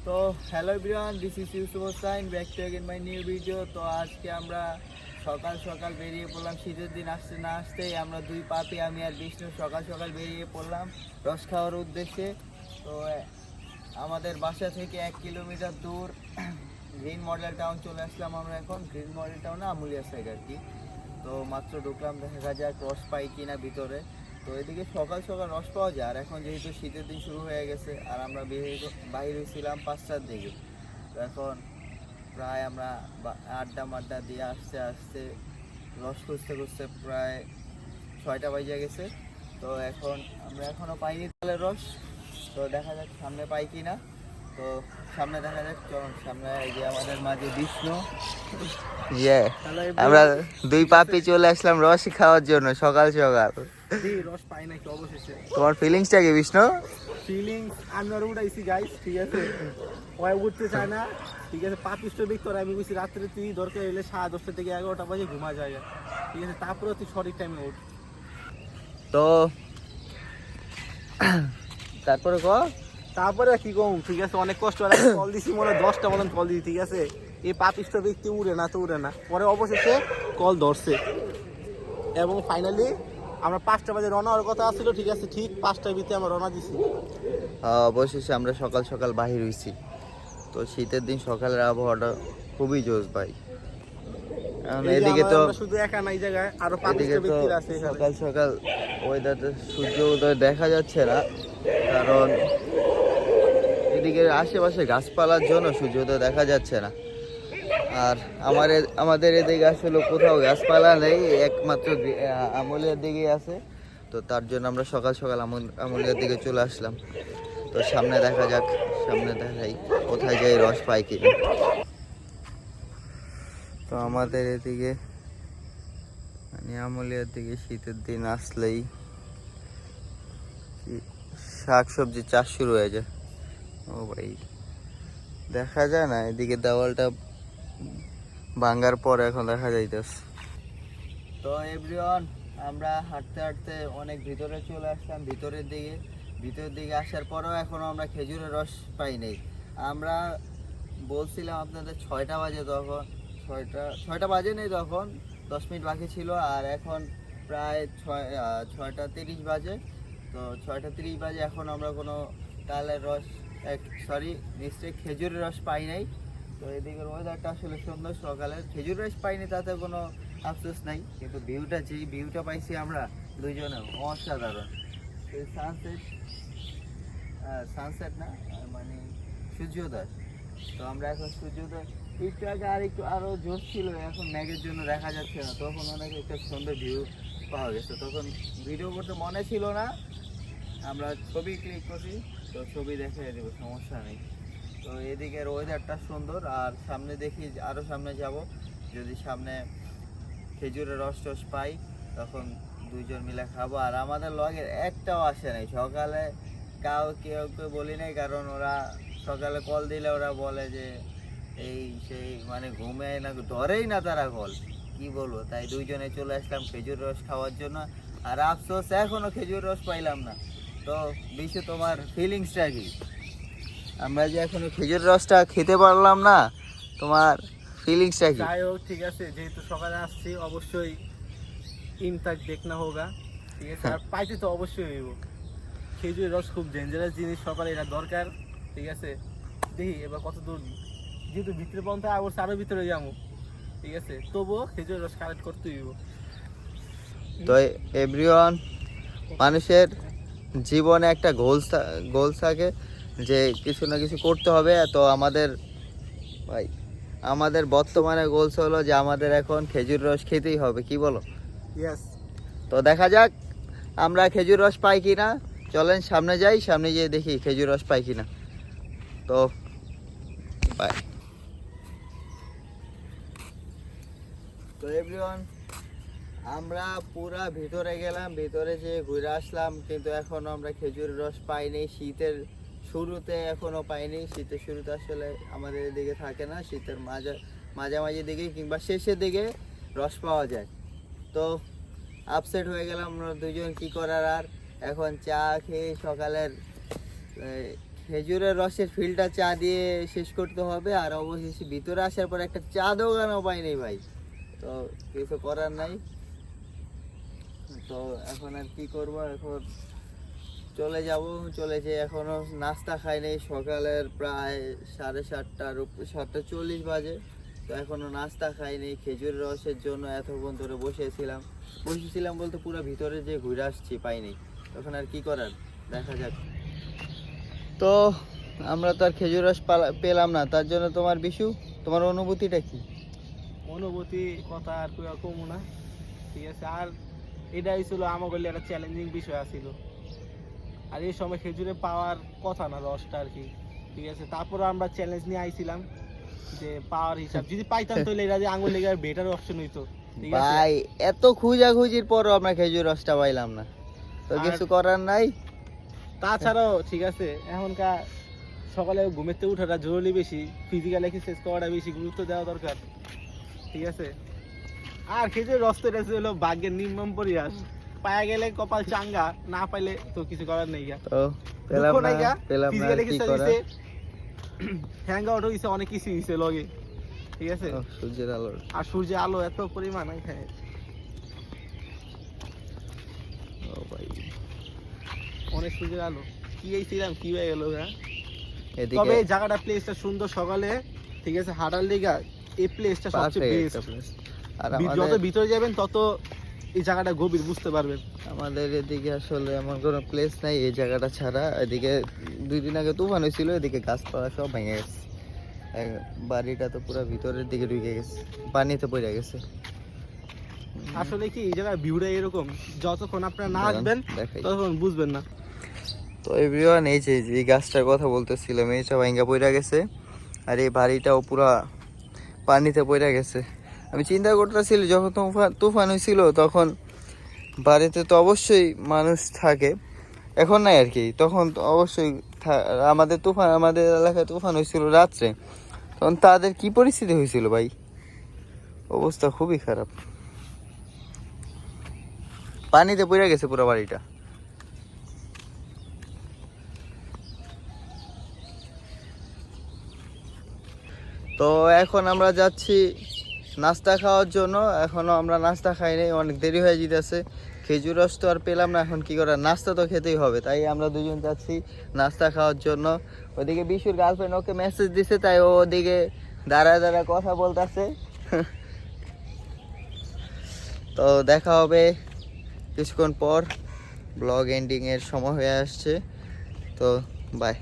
তো hello everyone, this is Yusuf Hossain, back to again my new video. তো আজকে আমরা সকাল সকাল বেরিয়ে পড়লাম। শীতের দিন আসতে না আসতেই আমরা দুই পাপি, আমি আর বিষ্ণু সকাল সকাল বেরিয়ে পড়লাম রস খাওয়ার উদ্দেশ্যে। তো আমাদের বাসা থেকে 1 কিলোমিটার দূর গ্রিন মডেল টাউন চলে আসলাম আমরা এখন। গ্রিন মডেল টাউনে আমুলিয়া সাইড আর কি। তো মাত্র ঢুকলাম, দেখা যাক রস পাই কিনা ভিতরে। তো এদিকে সকাল সকাল রস পাওয়া যায়, আর এখন যেহেতু শীতের দিন শুরু হয়ে গেছে আর আমরা বাহির হয়েছিলাম 5টার দিকে। তো এখন প্রায় আমরা আড্ডা মাড্ডা দিয়ে আস্তে আস্তে রস খুঁজতে খুঁজতে প্রায় 6টা বাজে গেছে। তো এখন আমরা এখনও পাইনি তালের রস। তো দেখা যাক সামনে পাই কিনা। তো সামনে দেখা যাক, চলুন সামনে। এই যে আমাদের মাঝে বিষ্ণু, আমরা দুই পাপি চলে আসলাম রস খাওয়ার জন্য সকাল সকাল। রস পাই নাকি অবশেষে। তোমার ফিলিংসটা কি বিষ্ণু? ফিলিংস আমি আর উঠাইছি গাইস, ঠিক আছে। ওই উঠতে চায় না, ঠিক আছে। পাপিষ্ট ভিক্টর আমি বুঝছি রাত্রে তুই দরকার এলে 10:30 থেকে 11টা বাজে ঘুমা যায়, ঠিক আছে। তারপরে তুই সঠিক টাইমে উঠ। তো তারপরে তারপরে কি কম, ঠিক আছে। অনেক কষ্ট করে কল দিছি, মনে হয় 10টা মতন কল দিছি, ঠিক আছে। এই পাপিষ্ট ব্যক্তি উড়ে না তো উড়ে না, পরে অবশেষে কল ধরছে এবং ফাইনালি আমরা 5টা বাজে রওনা হওয়ার কথা ছিল, ঠিক আছে। ঠিক 5টার ভিতরে আমরা রওনা দিছি। অবশেষে আমরা সকাল সকাল বাহির হয়েছি। তো শীতের দিন সকালের আবহাওয়াটা খুবই জোশ ভাই। এদিকে তো শুধু একা নাই জায়গায়, আরো পাপিষ্ট ব্যক্তিরা আছে। সকাল সকাল ওয়েদারটা সূর্য উদয় দেখা যাচ্ছে না, কারণ এদিকে আশেপাশে গাছপালার জন্য সূর্য উদয় দেখা যাচ্ছে না। আর আমাদের এদিকে আসলে কোথাও গাছপালা নেই, একমাত্র আমুলিয়ার দিকেই আছে। তো তার জন্য আমরা সকাল সকাল আমুলিয়ার দিকে চলে আসলাম। তো সামনে দেখা যাক, সামনে দেখাই কোথায় যাই রস পাই কিনা। তো আমাদের এদিকে মানে আমুলিয়ার দিকে শীতের দিন আসলেই শাকসবজি চাষ শুরু হয়ে যায়। ও ভাই, দেখা যায় না, এদিকে দেওয়ালটা ভাঙ্গার পর এখন দেখা যাইতেছে। তো এভরিওয়ান, আমরা হাঁটতে হাঁটতে অনেক ভিতরে চলে আসলাম। ভিতরের দিকে আসার পরেও এখনো আমরা খেজুরের রস পাই নাই। আমরা বলছিলাম আপনাদের 6টা বাজে, তখন 6টা বাজে নেই, তখন 10 মিনিট বাকি ছিল। আর এখন প্রায় 6টা 30 বাজে। তো 6টা 30 বাজে, এখন আমরা কোনো তালের রস, নিশ্চয়ই খেজুরের রস পাই নাই। তো এদিকের ওয়েদারটা আসলে সুন্দর, সকালের খেজুর রস পাইনি তাতে কোনো আফসোস নাই, কিন্তু যেই ভিউটা পাইছি আমরা দুইজনে অসাধারণ। সানসেট না, মানে সূর্যোদয়। তো আমরা এখন সূর্যোদয় একটু আগে আরো জোর ছিল, এখন ম্যাগের জন্য দেখা যাচ্ছে না। তখন অনেক একটা সুন্দর ভিউ পাওয়া গেছে। তখন ভিডিও করতে মনে ছিল না, আমরা ছবি ক্লিক করছি, তো ছবি দেখে দেবো, সমস্যা নেই। তো এদিকের ওয়েদারটা সুন্দর। আর সামনে দেখি, আরও সামনে যাব, যদি সামনে খেজুরের রস টস পাই তখন দুইজন মিলে খাবো। আর আমাদের লগের একটাও আসে নাই সকালে, কেউ বলি নাই, কারণ ওরা সকালে কল দিলে ওরা বলে যে এই সেই, মানে ঘুমে না, ধরেই না তারা কল, কি বলবো। তাই দুইজনে চলে আসলাম খেজুর রস খাওয়ার জন্য। আর আফসোস এখনো খেজুর রস পাইলাম না। তো বিশু, তোমার ফিলিংসটা কি? আমরা যে এখনো খেজুর রসটা খেতে পারলাম না, তোমার ফিলিংসটা কি? যাই হোক, ঠিক আছে, যেহেতু সকালে আসছি অবশ্যই ইনফ্যাক্ট দেখনা হোগা, ঠিক আছে। আর পাইতে তো অবশ্যই হইব। খেজুরের রস খুব ডেঞ্জারাস জিনিস, সকালে এটা দরকার, ঠিক আছে। দেখি এবার কত দূর, যেহেতু ভিতরে পর্যন্ত আরো ভিতরে যাবো, ঠিক আছে। তবুও খেজুরের রস কালেক্ট করতে হইব। তো এভরিওয়ান, মানুষের জীবনে একটা গোলস থাকে যে কিছু না কিছু করতে হবে। তো আমাদের বর্তমানে গোলস হলো যে আমাদের এখন খেজুর রস খেতেই হবে, কি বলো? ইয়েস। তো দেখা যাক আমরা খেজুর রস পাই কিনা। চলেন সামনে যাই, সামনে গিয়ে দেখি খেজুর রস পাই কিনা। তো বাই। তো এভরিওয়ান, আমরা পুরা ভিতরে গেলাম, ভিতরে যেয়ে ঘুরে আসলাম, কিন্তু এখনো আমরা খেজুরের রস পাইনি। শীতের শুরুতে এখনো পাইনি। শীতের শুরুতে আসলে আমাদের এদিকে থাকে না, শীতের মাঝামাঝি দিকে কিংবা শেষের দিকে রস পাওয়া যায়। তো আপসেট হয়ে গেলাম আমরা দুজন, কি করার। আর এখন চা খেয়ে সকালের খেজুরের রসের ফিল্ডটা চা দিয়ে শেষ করতে হবে, আর অবশেষে ভিতরে আসার পর একটা চা দোকানও পাই নাই ভাই। তো কিছু করার নাই। তো এখন আর কি করব, এখন চলে যাব। চলে যেয়ে এখনো নাস্তা খাই নাই, সকালের প্রায় 7:30 বাজে। তো এখনো নাস্তা খাই নাই, খেজুরের রসের জন্য এতক্ষণ ধরে বসেছিলাম বলতে পুরো ভিতরে যে ঘুরে আসছি পাইনি। তখন আর কি করার, দেখা যাক। তো আমরা তো আর খেজুর রস পেলাম না, তার জন্য তোমার বিশু, তোমার অনুভূতিটা কি? অনুভূতি কথা আর কমু না, ঠিক আছে। আর এটাই ছিল আমার একটা চ্যালেঞ্জিং বিষয় আছিল। আর এই সময় খেজুরে পাওয়ার কথা না রসটা আর কি, ঠিক আছে। তারপর আমরা চ্যালেঞ্জ নিয়ে আইছিলাম যে পাওয়ার হিসাব যদি পাইতাম তাহলে এটা যে আঙুল লেগে বেটার অপশন হইতো, ঠিক আছে ভাই। এত খুঁজাখুঁজির পরও আমরা খেজুর রসটা পাইলাম না, তো কিছু করার নাই। তাছাড়াও ঠিক আছে, এখনকার সকালে ঘুমেতে উঠাটা জরুরি বেশি, ফিজিক্যাল এক্সারসাইজ করাটা বেশি গুরুত্ব দেওয়া দরকার, ঠিক আছে। আর খেজুর রস তো এটা হলো ভাগ্যের নির্মম পরিহাস, পায়া গেলে কপাল চাঙ্গা, না পাইলে তো কিছু করার নেই। তো পেলাম না কি করা। হ্যাং আউট হইছে, অনেক কিছু হইছে লগে, ঠিক আছে। সূর্যের আলো, আর সূর্যের আলো এত পরিমাণ এখানে, ও ভাই অনেক সূর্যের আলো। কি এইছিলাম কি হয়ে গেল হ্যাঁ। এদিকে তবে এই জায়গাটা প্লেসটা সুন্দর, সকালে ঠিক আছে হাঁটার লিগা এই প্লেসটা সবচেয়ে বেস্ট। আর যত ভিতরে যাবেন তত এই জায়গাটা গভীর বুঝতে পারবেন। আমাদের এদিকে আসলে এমন কোনো প্লেস নাই এই জায়গাটা ছাড়া। এদিকে 2 দিন আগে তুফান হয়েছিল, এদিকে গাছপালা সব ভেঙে গেছে। বাড়িটা তো পুরো ভিতরের দিকে ঢুকে গেছে, পানিতে পড়ে গেছে। আসলে কি এই জায়গার ভিউটা এরকম, যতক্ষণ আপনারা না আসবেন ততক্ষণ বুঝবেন না। তো এভরিওয়ান, এই যে এই গাছটার কথা বলতেছিলাম, এইটা ভাঙ্গা পড়ে গেছে, আর এই বাড়িটাও পুরা পানিতে পড়ে গেছে। আমি চিন্তা করতেছিলাম যখন তুফান হয়েছিল তখন বাড়িতে তো অবশ্যই মানুষ থাকে, এখন নাই আর কি। তখন তো অবশ্যই আমাদের এলাকায় তুফান হয়েছিল রাত্রে, তখন তাদের কি পরিস্থিতি হয়েছিল ভাই, অবস্থা খুবই খারাপ, পানিতে পড়ে গেছে পুরো বাড়িটা। তো এখন আমরা যাচ্ছি নাস্তা খাওয়ার জন্য। এখনো আমরা নাস্তা খাই নাই, অনেক দেরি হয়ে যেতেছে। খেজুর রস তো আর পেলাম না, এখন কি করার, নাস্তা তো খেতেই হবে। তাই আমরা দুজন যাচ্ছি নাস্তা খাওয়ার জন্য। ওদিকে বিশুর গার্লফ্রেন্ড ওকে মেসেজ দিছে, তাই ও ওদিকে দাঁড়ায় কথা বলতেছে। তো দেখা হবে কিছুক্ষণ পর, ব্লগ এন্ডিং এর সময় হয়ে আসছে। তো বাই।